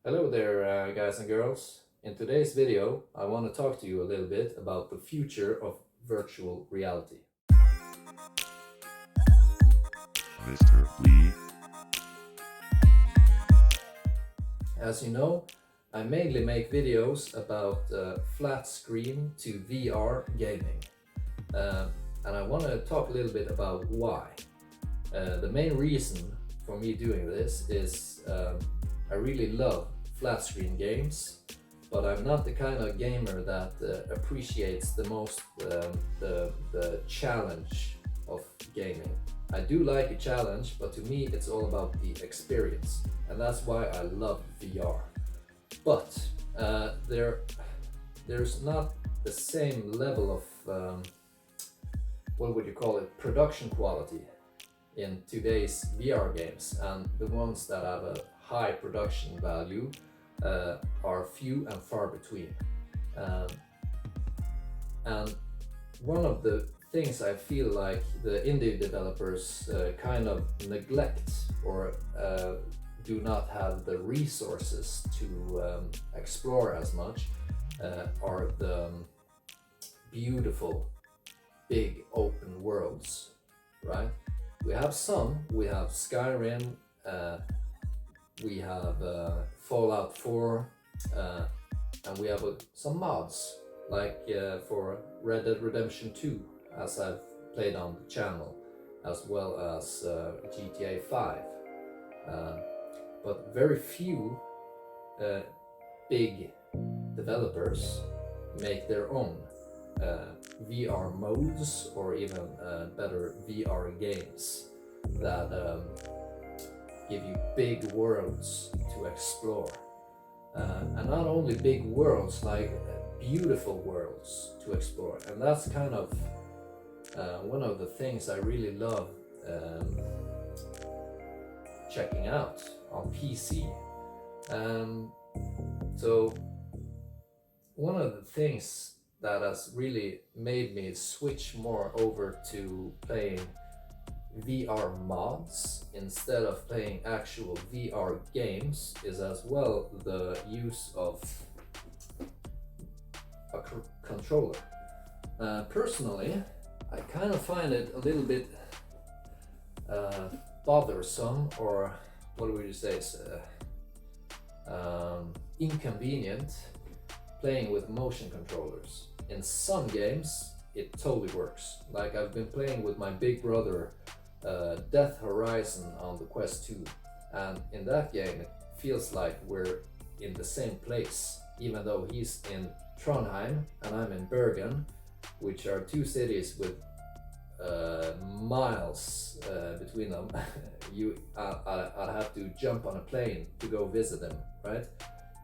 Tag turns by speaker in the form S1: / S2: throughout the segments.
S1: Hello there, guys and girls. In today's video, I want to talk to you a little bit about the future of virtual reality.
S2: Mr. Lee.
S1: As you know, I mainly make videos about flat screen to VR gaming. Uh, and I want to talk a little bit about why. The main reason for me doing this is I really love flat screen games, but I'm not the kind of gamer that appreciates the most the challenge of gaming. I do like a challenge, but to me it's all about the experience, and that's why I love VR. But there's not the same level of what would you call it, production quality in today's VR games, and the ones that have a high production value are few and far between. Um, and one of the things I feel like the indie developers kind of neglect or do not have the resources to explore as much are the beautiful big open worlds, right? We have some, we have Skyrim, we have Fallout 4, and we have some mods like for Red Dead Redemption 2, as I've played on the channel, as well as GTA 5. Uh, but very few big developers make their own VR modes or even better VR games that give you big worlds to explore. And not only big worlds, like beautiful worlds to explore. And that's kind of one of the things I really love checking out on PC. So one of the things that has really made me switch more over to playing VR mods instead of playing actual VR games is as well the use of a controller. Personally, I kind of find it a little bit bothersome, or what would you say, inconvenient playing with motion controllers. In some games, it totally works. Like I've been playing with my big brother Death Horizon on the Quest 2, and in that game it feels like we're in the same place, even though he's in Trondheim and I'm in Bergen, which are two cities with miles between them. I'd have to jump on a plane to go visit them, right?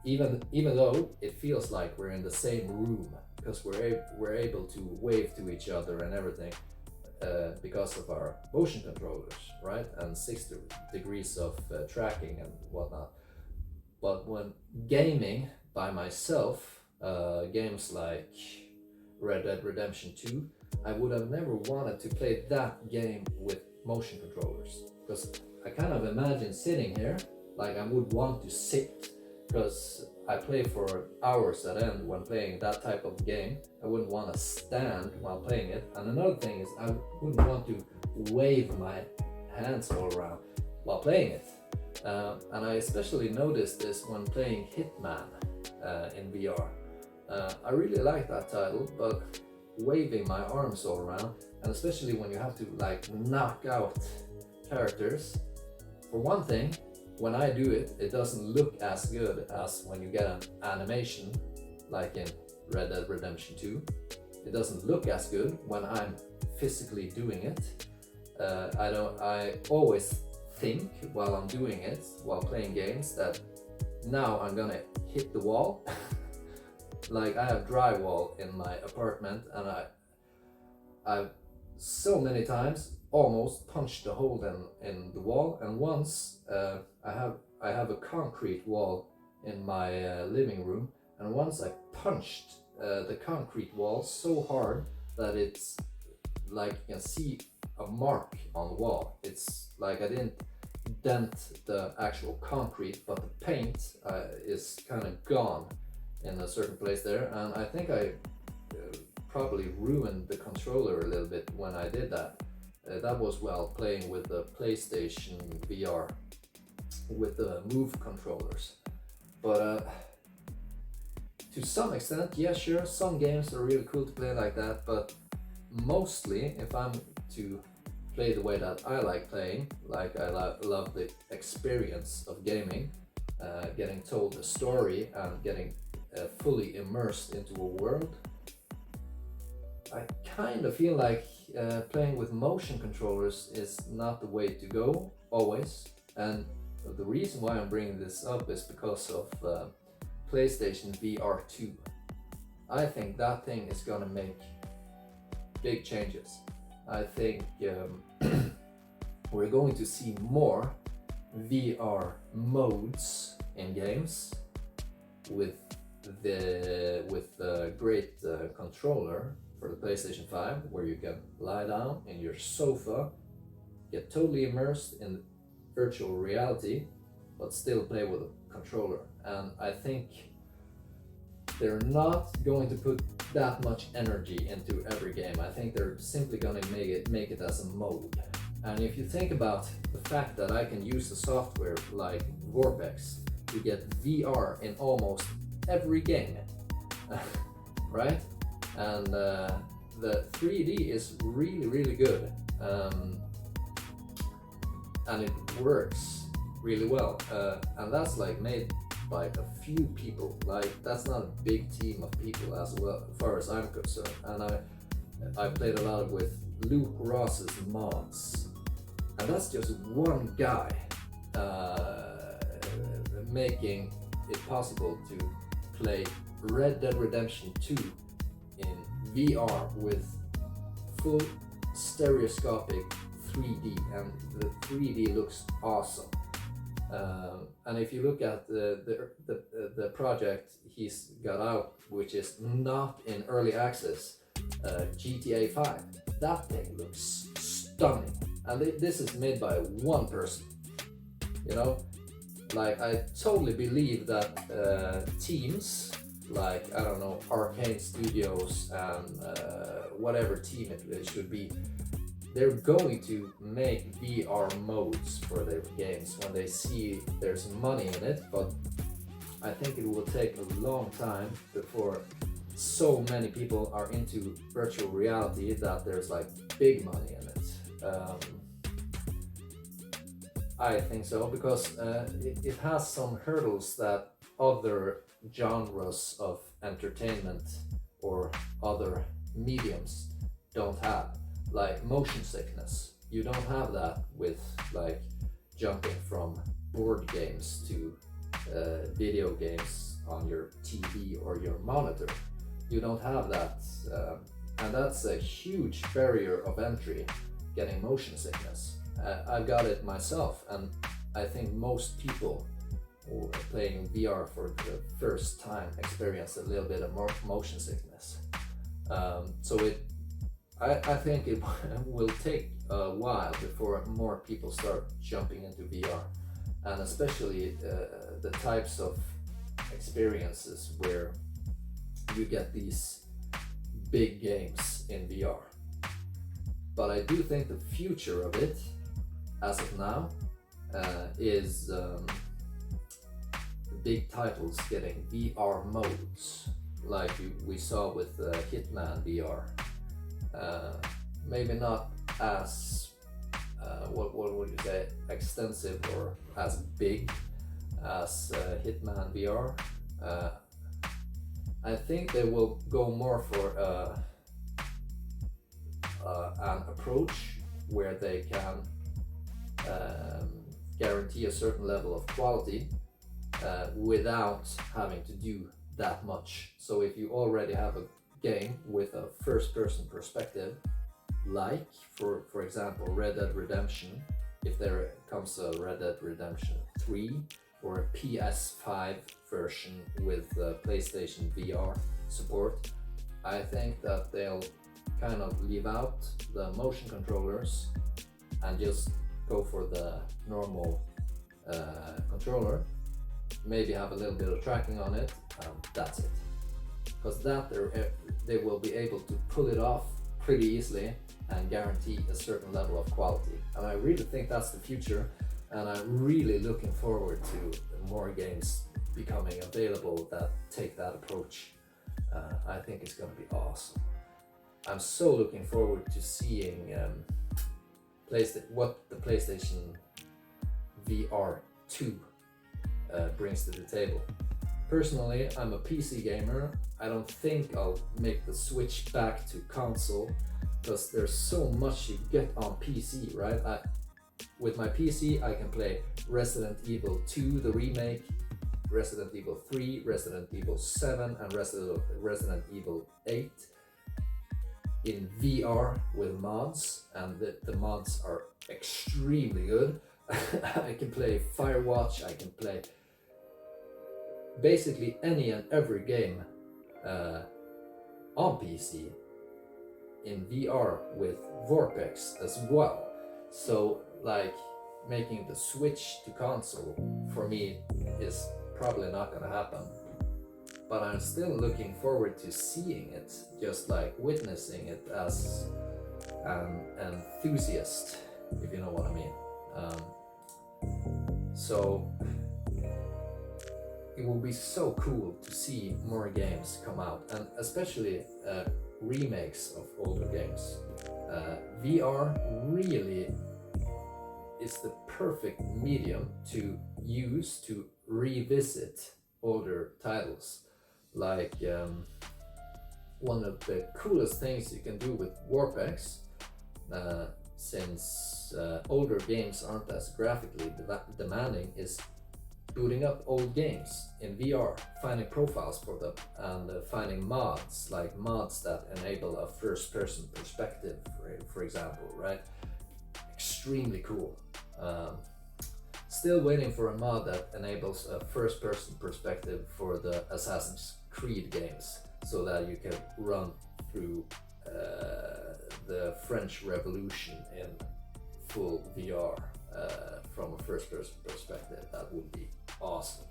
S1: Even though it feels like we're in the same room, because we're able to wave to each other and everything because of our motion controllers, right? And 6 degrees of tracking and whatnot. But when gaming by myself, games like Red Dead Redemption 2, I would have never wanted to play that game with motion controllers, because I kind of imagine sitting here, like I would want to sit, because I play for hours at end when playing that type of game. I wouldn't want to stand while playing it. And another thing is I wouldn't want to wave my hands all around while playing it. And I especially noticed this when playing Hitman in VR. I really like that title, but waving my arms all around, and especially when you have to like knock out characters, for one thing, when I do it, it doesn't look as good as when you get an animation like in Red Dead Redemption 2. It doesn't look as good when I'm physically doing it. I always think while I'm doing it, while playing games, that now I'm gonna hit the wall. Like I have drywall in my apartment, and I've so many times almost punched a hole in the wall, and once I have a concrete wall in my living room, and once I punched the concrete wall so hard that it's like you can see a mark on the wall. It's like I didn't dent the actual concrete, but the paint, is kind of gone in a certain place there, and I think I probably ruined the controller a little bit when I did that. That was while playing with the PlayStation VR with the Move controllers. But to some extent, yeah, sure, some games are really cool to play like that, but mostly, if I'm to play the way that I like playing, like I love the experience of gaming, getting told a story and getting fully immersed into a world, I kind of feel like playing with motion controllers is not the way to go always. And the reason why I'm bringing this up is because of PlayStation VR 2. I think that thing is gonna make big changes. I think we're going to see more VR modes in games with the great controller for the PlayStation 5, where you can lie down in your sofa, get totally immersed in virtual reality, but still play with a controller. And I think they're not going to put that much energy into every game. I think they're simply going to make it as a mode. And if you think about the fact that I can use a software like Vorpex to get VR in almost every game, right? And the 3D is really good, and it works really well. And that's like made by a few people. Like, that's not a big team of people as well, as far as I'm concerned. And I played a lot with Luke Ross's mods, and that's just one guy making it possible to play Red Dead Redemption 2 in VR with full stereoscopic 3D, and the 3D looks awesome. And if you look at the project he's got out, which is not in early access, GTA 5, that thing looks stunning. And this is made by one person, you know? Like, I totally believe that teams like, I don't know, Arcane Studios and whatever team it should be, they're going to make VR modes for their games when they see there's money in it. But I think it will take a long time before so many people are into virtual reality that there's like big money in it. I think so, because it has some hurdles that other genres of entertainment or other mediums don't have, like motion sickness. You don't have that with like jumping from board games to video games on your TV or your monitor. You don't have that, and that's a huge barrier of entry, getting motion sickness. I've got it myself, and I think most people who are playing VR for the first time experience a little bit of motion sickness. I think it will take a while before more people start jumping into VR, and especially the types of experiences where you get these big games in VR. But I do think the future of it, as of now, is the big titles getting VR modes, like we saw with Hitman VR. Maybe not as what would you say, extensive or as big as Hitman VR. I think they will go more for an approach where they can guarantee a certain level of quality without having to do that much. So if you already have a game with a first-person perspective, like for example Red Dead Redemption, if there comes a Red Dead Redemption 3 or a PS5 version with PlayStation VR support, I think that they'll kind of leave out the motion controllers and just go for the normal controller. maybe have a little bit of tracking on it. That's it. Because that they will be able to pull it off pretty easily and guarantee a certain level of quality. And I really think that's the future, and I'm really looking forward to more games becoming available that take that approach. I think it's going to be awesome. I'm so looking forward to seeing what the PlayStation VR 2 brings to the table. Personally, I'm a PC gamer. I don't think I'll make the switch back to console because there's so much you get on PC, right? With my PC, I can play Resident Evil 2, the remake, Resident Evil 3, Resident Evil 7, and Resident Evil 8 in VR with mods, and the mods are extremely good. I can play Firewatch, I can play basically any and every game on PC in VR with Vortex as well. So like making the switch to console for me is probably not gonna happen. But I'm still looking forward to seeing it, just like witnessing it as an enthusiast, if you know what I mean. So it will be so cool to see more games come out, and especially remakes of older games. VR really is the perfect medium to use to revisit older titles. Like one of the coolest things you can do with Warpex, since older games aren't as graphically demanding, is booting up old games in VR, finding profiles for them, and finding mods, like mods that enable a first-person perspective, for example, right? Extremely cool. Still waiting for a mod that enables a first-person perspective for the Assassin's Creed games, so that you can run through the French Revolution in full VR from a first-person perspective. That would be awesome.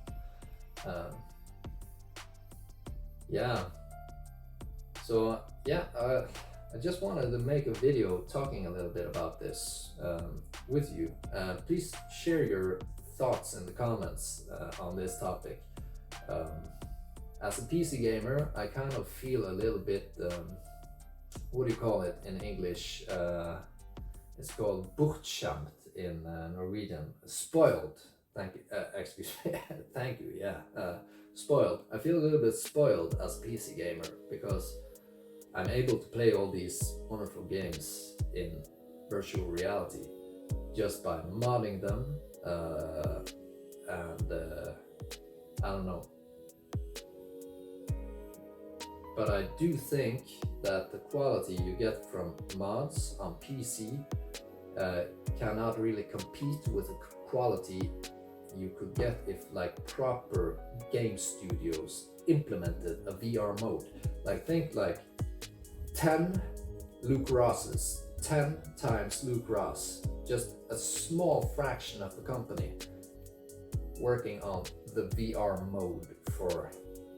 S1: Yeah. So yeah, I just wanted to make a video talking a little bit about this with you. Please share your thoughts in the comments on this topic. As a PC gamer, I kind of feel a little bit, what do you call it in English? It's called bortskjemt in Norwegian. Spoiled. Thank you. Excuse me. Thank you. Yeah. Spoiled. I feel a little bit spoiled as a PC gamer because I'm able to play all these wonderful games in virtual reality just by modding them, and I don't know. But I do think that the quality you get from mods on PC cannot really compete with the quality you could get if like proper game studios implemented a VR mode. Like think like 10 Luke Rosses, 10 times Luke Ross, just a small fraction of the company working on the VR mode for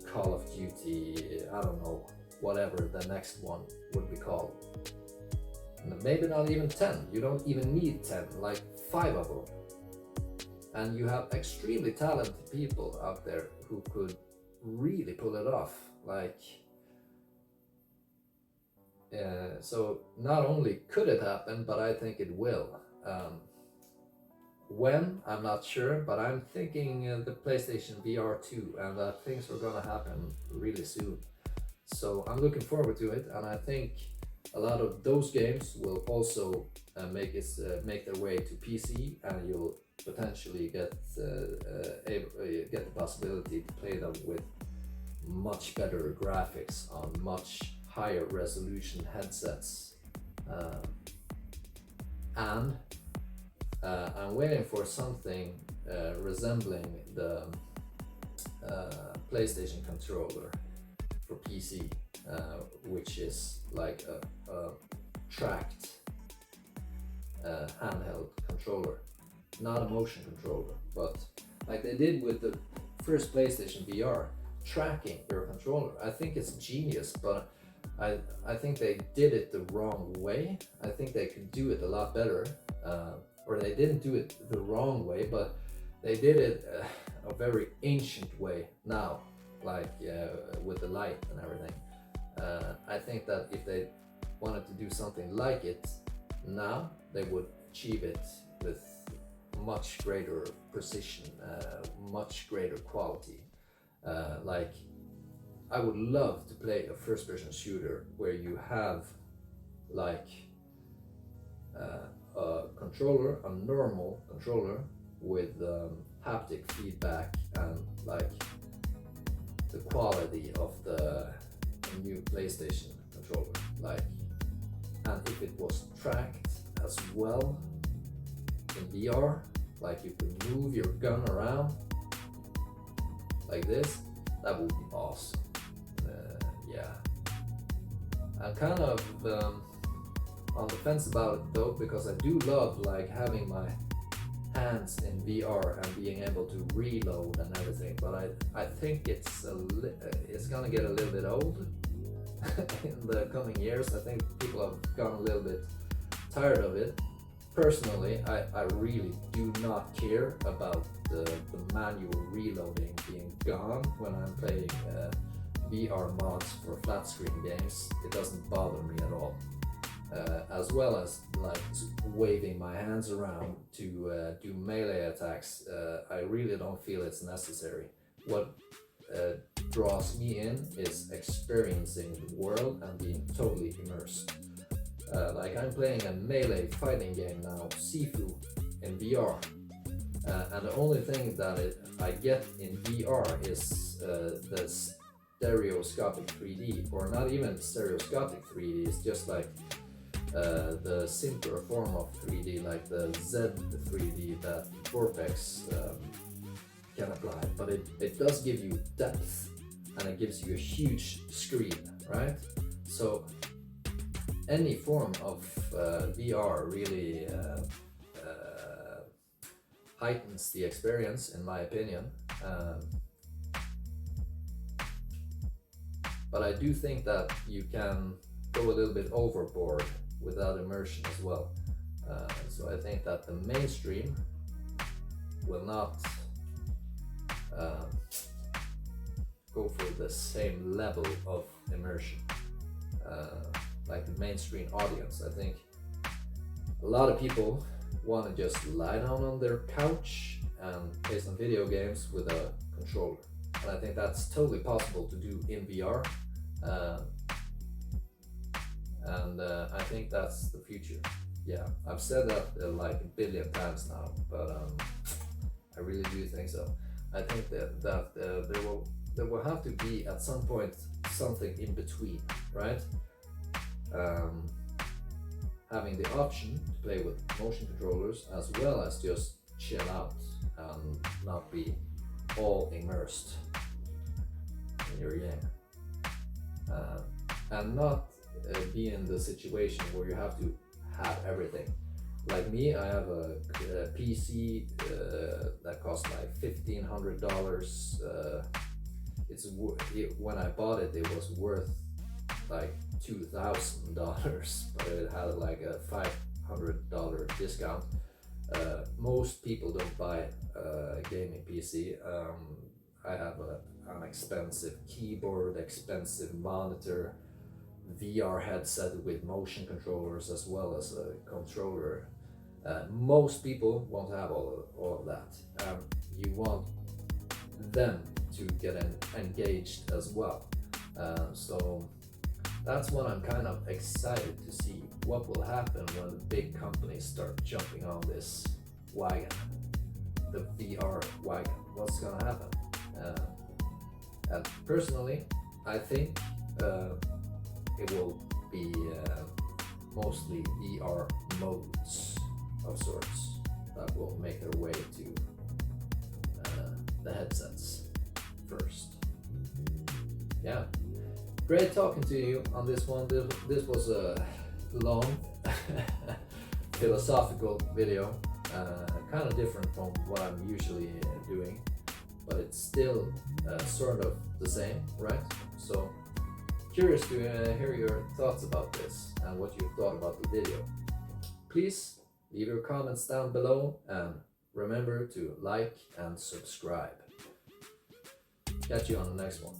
S1: Call of Duty, I don't know, whatever the next one would be called. Maybe not even 10, you don't even need 10, like 5 of them. And you have extremely talented people out there who could really pull it off. Like, so not only could it happen, but I think it will. When, I'm not sure, but I'm thinking the PlayStation VR 2, and that things are gonna happen really soon. So I'm looking forward to it, and I think a lot of those games will also make their way to PC, and you'll potentially get the possibility to play them with much better graphics on much higher resolution headsets. And I'm waiting for something resembling the PlayStation controller for PC, which is like a tracked handheld controller, not a motion controller, but like they did with the first PlayStation VR tracking your controller. I think it's genius, but I think they did it the wrong way. I think they could do it a lot better, or they didn't do it the wrong way, but they did it a very ancient way now, like with the light and everything. I think that if they wanted to do something like it now, they would achieve it with much greater precision, much greater quality. Like, I would love to play a first-person shooter where you have like a controller, a normal controller with haptic feedback and like the quality of the new PlayStation controller, like, and if it was tracked as well in VR, like you could move your gun around like this, that would be awesome. Yeah, I'm kind of on the fence about it though, because I do love like having my hands in VR and being able to reload and everything, but I think it's gonna get a little bit old in the coming years. I think people have gone a little bit tired of it. Personally, I really do not care about the manual reloading being gone when I'm playing VR mods for flat screen games. It doesn't bother me at all. As well as like waving my hands around to do melee attacks, I really don't feel it's necessary. What draws me in is experiencing the world and being totally immersed. Like, I'm playing a melee fighting game now, Sifu, in VR, and the only thing that I get in VR is the stereoscopic 3D, or not even stereoscopic 3D, it's just like the simpler form of 3D, like the Z 3D that Vortex can apply, but it does give you depth and it gives you a huge screen, right? So any form of VR really heightens the experience, in my opinion. But I do think that you can go a little bit overboard without immersion as well. So I think that the mainstream will not go for the same level of immersion like the mainstream audience. I think a lot of people want to just lie down on their couch and play some video games with a controller, and I think that's totally possible to do in VR. And I think that's the future. Yeah, I've said that like a billion times now, but I really do think so. I think that there will have to be at some point something in between, right? Having the option to play with motion controllers as well as just chill out and not be all immersed in your game, and not be in the situation where you have to have everything. Like me, I have a PC that cost like $1,500. When I bought it, it was worth like $2,000, but it had like a $500 discount. Most people don't buy a gaming PC. I have an expensive keyboard, expensive monitor, VR headset with motion controllers, as well as a controller. Most people won't have all of that. You want them to get engaged as well. So that's what I'm kind of excited to see, what will happen when the big companies start jumping on this wagon, the VR wagon. What's gonna happen? And personally, I think it will be mostly VR modes of sorts that will make their way to the headsets first. Yeah, great talking to you on this one. This was a long philosophical video, kind of different from what I'm usually doing, but it's still sort of the same, right? So curious to hear your thoughts about this and what you thought about the video. Please leave your comments down below and remember to like and subscribe. Catch you on the next one.